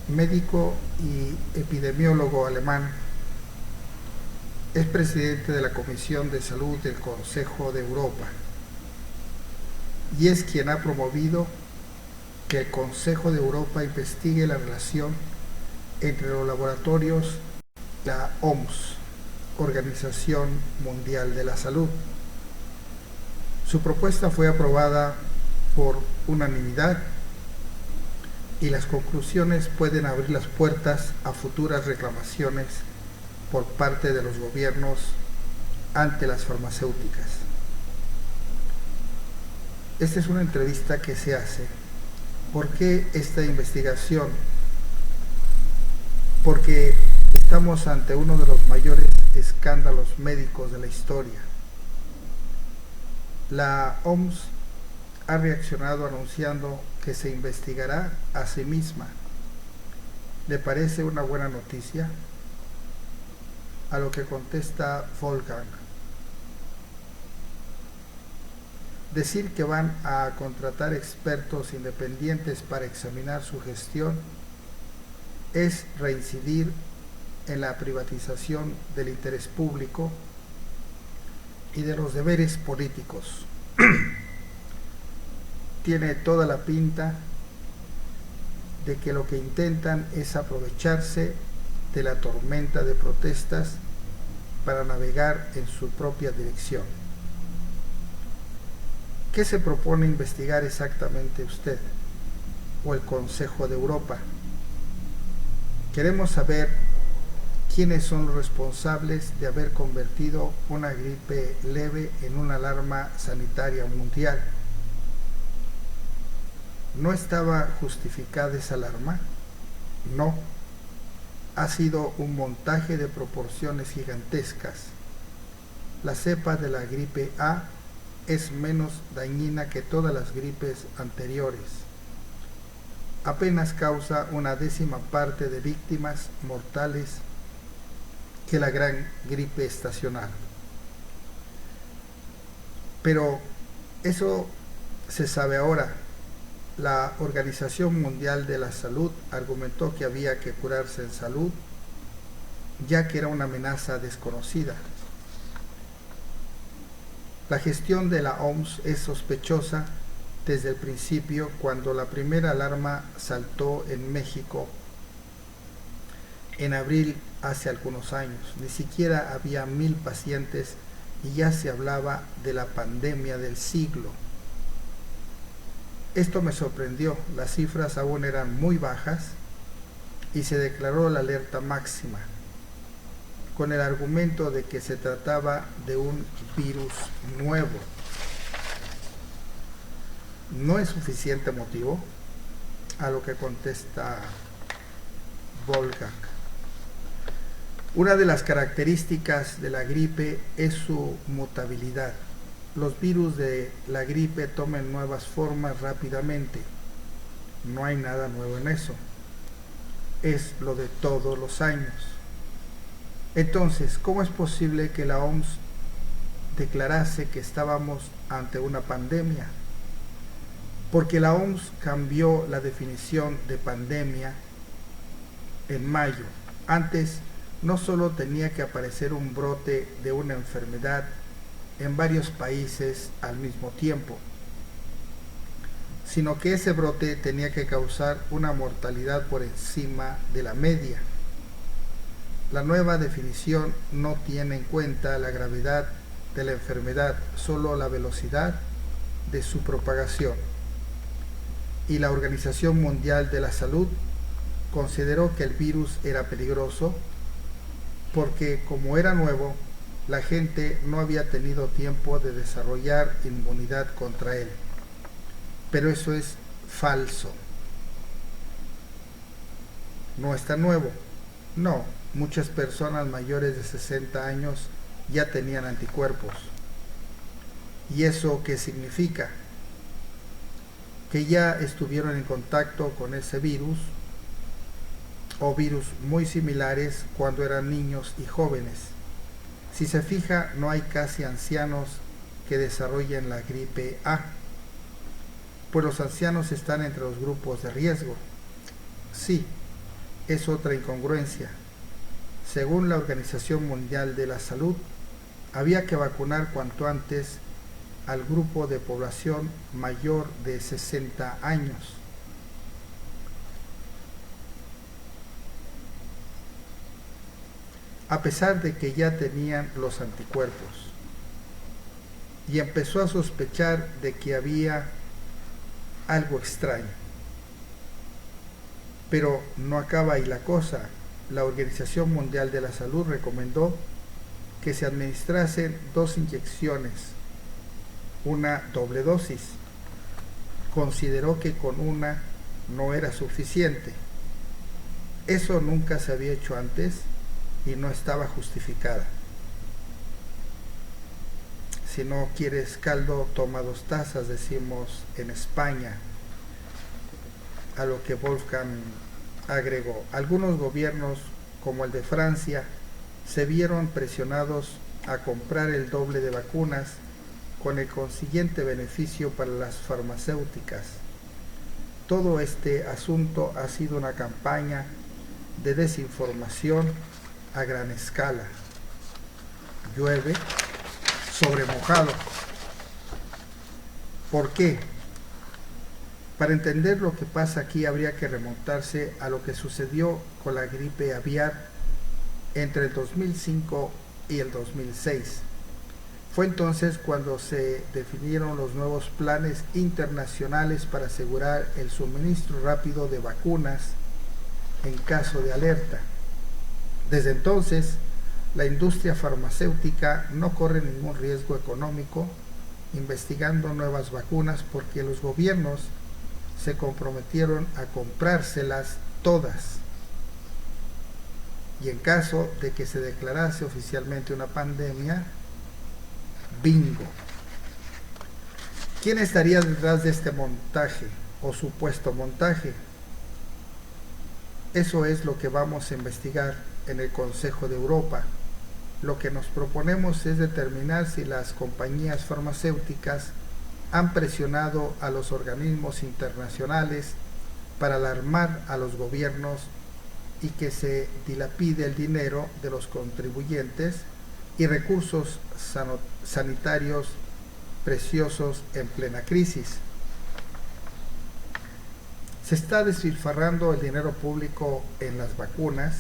médico y epidemiólogo alemán, es presidente de la Comisión de Salud del Consejo de Europa y es quien ha promovido que el Consejo de Europa investigue la relación entre los laboratorios y la OMS, Organización Mundial de la Salud. Su propuesta fue aprobada por unanimidad y las conclusiones pueden abrir las puertas a futuras reclamaciones por parte de los gobiernos ante las farmacéuticas. Esta es una entrevista que se hace. ¿Por qué esta investigación? Porque estamos ante uno de los mayores escándalos médicos de la historia. La OMS ha reaccionado anunciando que se investigará a sí misma. ¿Le parece una buena noticia? A lo que contesta Wolfgang: decir que van a contratar expertos independientes para examinar su gestión es reincidir en la privatización del interés público y de los deberes políticos. Tiene toda la pinta de que lo que intentan es aprovecharse de la tormenta de protestas para navegar en su propia dirección. ¿Qué se propone investigar exactamente usted o el Consejo de Europa? Queremos saber quiénes son los responsables de haber convertido una gripe leve en una alarma sanitaria mundial. ¿No estaba justificada esa alarma? No. Ha sido un montaje de proporciones gigantescas. La cepa de la gripe A es menos dañina que todas las gripes anteriores. Apenas causa una décima parte de víctimas mortales que la gran gripe estacional. Pero eso se sabe ahora. La Organización Mundial de la Salud argumentó que había que curarse en salud, ya que era una amenaza desconocida. La gestión de la OMS es sospechosa desde el principio, cuando la primera alarma saltó en México en abril hace algunos años. Ni siquiera había 1000 pacientes y ya se hablaba de la pandemia del siglo. Esto me sorprendió. Las cifras aún eran muy bajas y se declaró la alerta máxima, con el argumento de que se trataba de un virus nuevo. ¿No es suficiente motivo? A lo que contesta Wolfgang: una de las características de la gripe es su mutabilidad. Los virus de la gripe toman nuevas formas rápidamente. No hay nada nuevo en eso. Es lo de todos los años. Entonces, ¿cómo es posible que la OMS declarase que estábamos ante una pandemia? Porque la OMS cambió la definición de pandemia en mayo. Antes no solo tenía que aparecer un brote de una enfermedad en varios países al mismo tiempo, sino que ese brote tenía que causar una mortalidad por encima de la media. La nueva definición no tiene en cuenta la gravedad de la enfermedad, solo la velocidad de su propagación. Y la Organización Mundial de la Salud consideró que el virus era peligroso porque, como era nuevo, la gente no había tenido tiempo de desarrollar inmunidad contra él. Pero eso es falso. ¿No está nuevo? No, muchas personas mayores de 60 años ya tenían anticuerpos. ¿Y eso qué significa? Que ya estuvieron en contacto con ese virus o virus muy similares cuando eran niños y jóvenes. Si se fija, no hay casi ancianos que desarrollen la gripe A, pues los ancianos están entre los grupos de riesgo. Sí, es otra incongruencia. Según la Organización Mundial de la Salud, había que vacunar cuanto antes al grupo de población mayor de 60 años. A pesar de que ya tenían los anticuerpos, y empezó a sospechar de que había algo extraño. Pero no acaba ahí la cosa. La Organización Mundial de la Salud recomendó que se administrasen 2 inyecciones, una doble dosis. Consideró que con una no era suficiente. Eso nunca se había hecho antes y no estaba justificada. Si no quieres caldo, toma 2 tazas, decimos en España. A lo que Wolfgang agregó, algunos gobiernos, como el de Francia, se vieron presionados a comprar el doble de vacunas, con el consiguiente beneficio para las farmacéuticas. Todo este asunto ha sido una campaña de desinformación a gran escala. Llueve sobre mojado. ¿Por qué? Para entender lo que pasa aquí habría que remontarse a lo que sucedió con la gripe aviar entre el 2005 y el 2006. Fue entonces cuando se definieron los nuevos planes internacionales para asegurar el suministro rápido de vacunas en caso de alerta. Desde entonces, la industria farmacéutica no corre ningún riesgo económico investigando nuevas vacunas porque los gobiernos se comprometieron a comprárselas todas. Y en caso de que se declarase oficialmente una pandemia, bingo. ¿Quién estaría detrás de este montaje o supuesto montaje? Eso es lo que vamos a investigar en el Consejo de Europa. Lo que nos proponemos es determinar si las compañías farmacéuticas han presionado a los organismos internacionales para alarmar a los gobiernos y que se dilapide el dinero de los contribuyentes y recursos sanitarios preciosos en plena crisis. Se está despilfarrando el dinero público en las vacunas.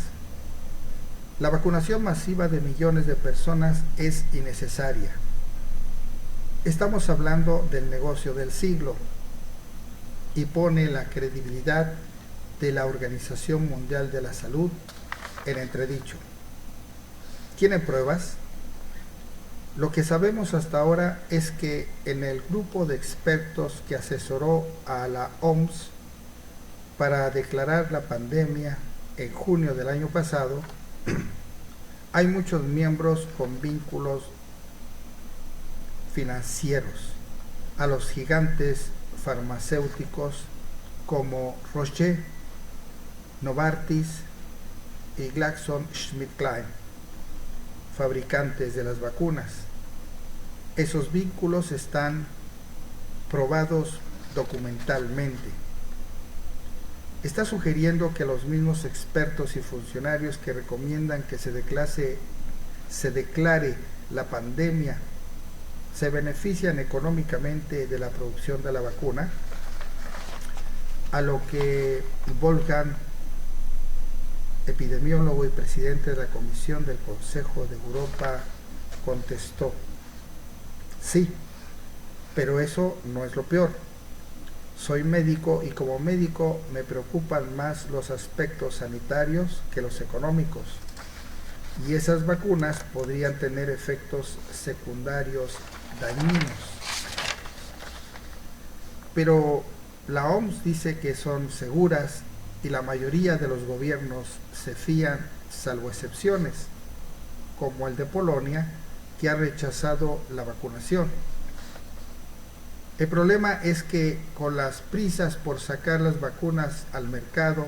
La vacunación masiva de millones de personas es innecesaria. Estamos hablando del negocio del siglo y pone la credibilidad de la Organización Mundial de la Salud en entredicho. ¿Tiene pruebas? Lo que sabemos hasta ahora es que en el grupo de expertos que asesoró a la OMS para declarar la pandemia en junio del año pasado, hay muchos miembros con vínculos financieros a los gigantes farmacéuticos como Roche, Novartis y GlaxoSmithKline, fabricantes de las vacunas. Esos vínculos están probados documentalmente. Está sugiriendo que los mismos expertos y funcionarios que recomiendan que se declare la pandemia se benefician económicamente de la producción de la vacuna, a lo que Wolfgang, epidemiólogo y presidente de la Comisión del Consejo de Europa, contestó: sí, pero eso no es lo peor. Soy médico y como médico me preocupan más los aspectos sanitarios que los económicos, y esas vacunas podrían tener efectos secundarios dañinos. Pero la OMS dice que son seguras y la mayoría de los gobiernos se fían, salvo excepciones, como el de Polonia, que ha rechazado la vacunación. El problema es que con las prisas por sacar las vacunas al mercado,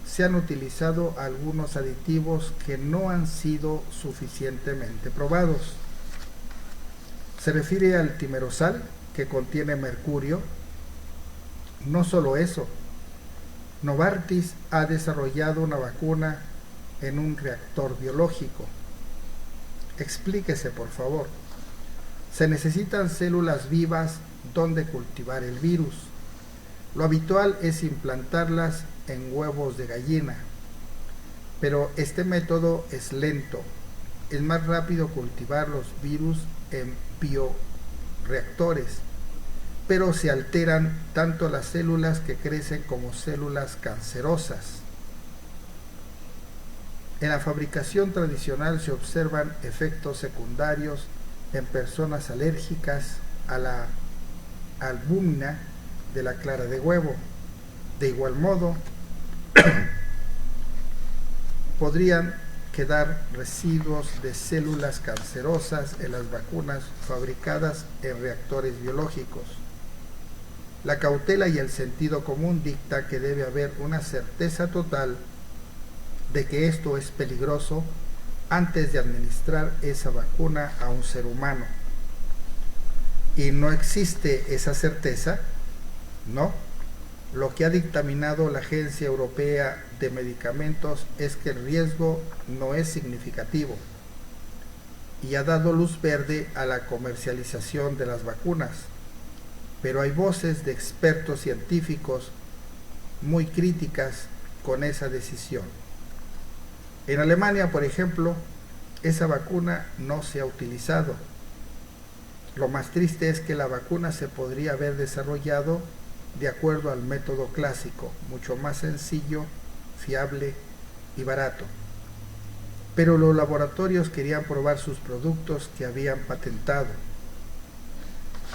se han utilizado algunos aditivos que no han sido suficientemente probados. Se refiere al timerosal, que contiene mercurio. No solo eso, Novartis ha desarrollado una vacuna en un reactor biológico. Explíquese, por favor. Se necesitan células vivas donde cultivar el virus. Lo habitual es implantarlas en huevos de gallina, pero este método es lento. Es más rápido cultivar los virus en bioreactores, pero se alteran tanto las células que crecen como células cancerosas. En la fabricación tradicional se observan efectos secundarios en personas alérgicas a la albúmina de la clara de huevo. De igual modo, podrían quedar residuos de células cancerosas en las vacunas fabricadas en reactores biológicos. La cautela y el sentido común dicta que debe haber una certeza total de que esto es peligroso antes de administrar esa vacuna a un ser humano. Y no existe esa certeza, ¿no? Lo que ha dictaminado la Agencia Europea de Medicamentos es que el riesgo no es significativo y ha dado luz verde a la comercialización de las vacunas. Pero hay voces de expertos científicos muy críticas con esa decisión. En Alemania, por ejemplo, esa vacuna no se ha utilizado. Lo más triste es que la vacuna se podría haber desarrollado de acuerdo al método clásico, mucho más sencillo, fiable y barato. Pero los laboratorios querían probar sus productos que habían patentado.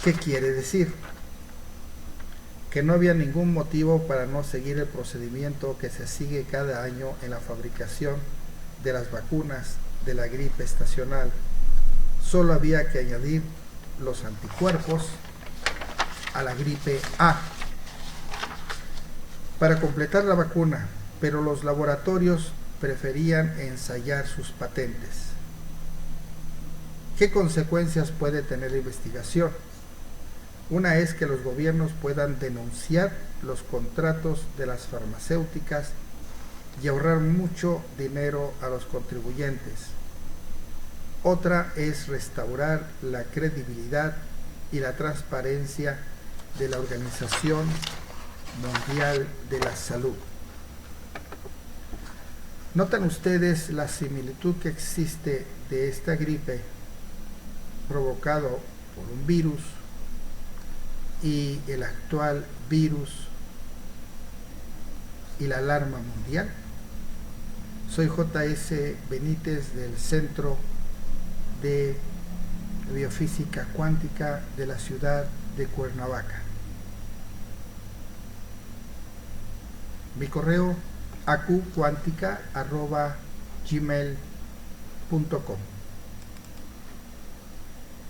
¿Qué quiere decir? Que no había ningún motivo para no seguir el procedimiento que se sigue cada año en la fabricación de las vacunas de la gripe estacional. Solo había que añadir los anticuerpos a la gripe A para completar la vacuna, pero los laboratorios preferían ensayar sus patentes. ¿Qué consecuencias puede tener la investigación? Una es que los gobiernos puedan denunciar los contratos de las farmacéuticas y ahorrar mucho dinero a los contribuyentes. Otra es restaurar la credibilidad y la transparencia de la Organización Mundial de la Salud. ¿Notan ustedes la similitud que existe de esta gripe provocado por un virus y el actual virus y la alarma mundial? Soy J.S. Benítez del Centro de Biofísica Cuántica de la ciudad de Cuernavaca. Mi correo acucuantica@gmail.com.